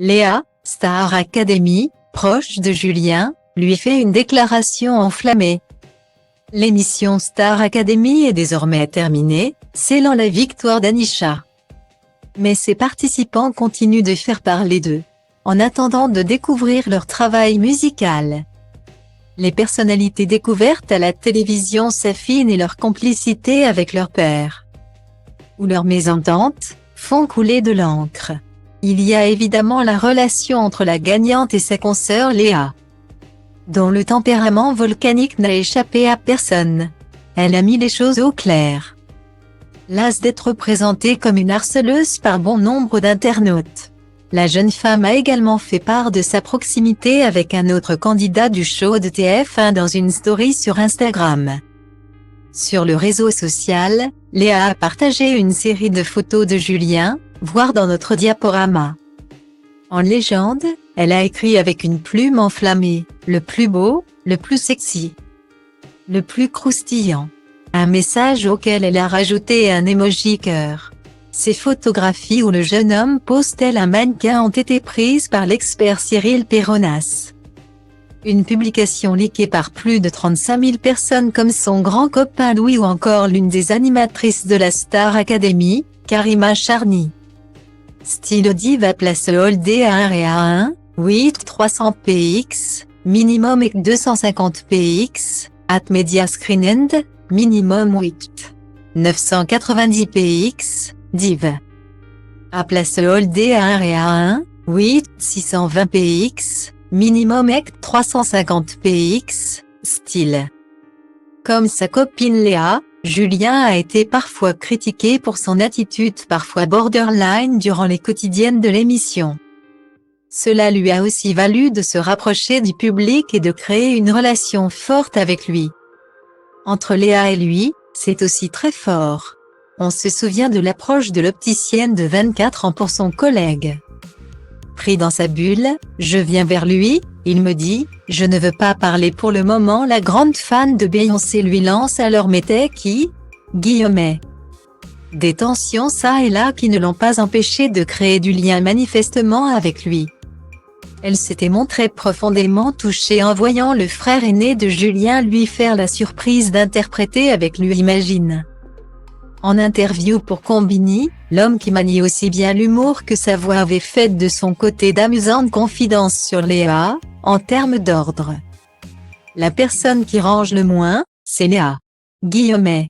Léa, Star Academy, proche de Julien, lui fait une déclaration enflammée. L'émission Star Academy est désormais terminée, scellant la victoire d'Anisha. Mais ses participants continuent de faire parler d'eux, en attendant de découvrir leur travail musical. Les personnalités découvertes à la télévision s'affinent et leur complicité avec leur père, ou leur mésentente, font couler de l'encre. Il y a évidemment la relation entre la gagnante et sa consoeur Léa, dont le tempérament volcanique n'a échappé à personne. Elle a mis les choses au clair. Lasse d'être présentée comme une harceleuse par bon nombre d'internautes, la jeune femme a également fait part de sa proximité avec un autre candidat du show de TF1 dans une story sur Instagram. Sur le réseau social, Léa a partagé une série de photos de Julien, voir dans notre diaporama. En légende, elle a écrit avec une plume enflammée, le plus beau, le plus sexy, le plus croustillant. Un message auquel elle a rajouté un emoji cœur. Ces photographies où le jeune homme pose tel un mannequin ont été prises par l'expert Cyril Peronas. Une publication leakée par plus de 35 000 personnes comme son grand copain Louis ou encore l'une des animatrices de la Star Academy, Karima Charny. Style Diva place Holdé à 1 et à 1, 8 300 px, minimum et 250 px, at Media Screen End, minimum 8 990 px, div. À place Holdé à 1 et à 1, 8 620 px, minimum et 350 px, style. Comme sa copine Léa, Julien a été parfois critiqué pour son attitude parfois borderline durant les quotidiennes de l'émission. Cela lui a aussi valu de se rapprocher du public et de créer une relation forte avec lui. Entre Léa et lui, c'est aussi très fort. On se souvient de l'approche de l'opticienne de 24 ans pour son collègue. Pris dans sa bulle, je viens vers lui, il me dit « Je ne veux pas parler pour le moment ». La grande fan de Beyoncé lui lance alors Mété qui, guillemets. Des tensions ça et là qui ne l'ont pas empêché de créer du lien manifestement avec lui. Elle s'était montrée profondément touchée en voyant le frère aîné de Julien lui faire la surprise d'interpréter avec lui Imagine. En interview pour Combini, l'homme qui manie aussi bien l'humour que sa voix avait fait de son côté d'amusantes confidences sur Léa, en termes d'ordre. La personne qui range le moins, c'est Léa. Guillemets.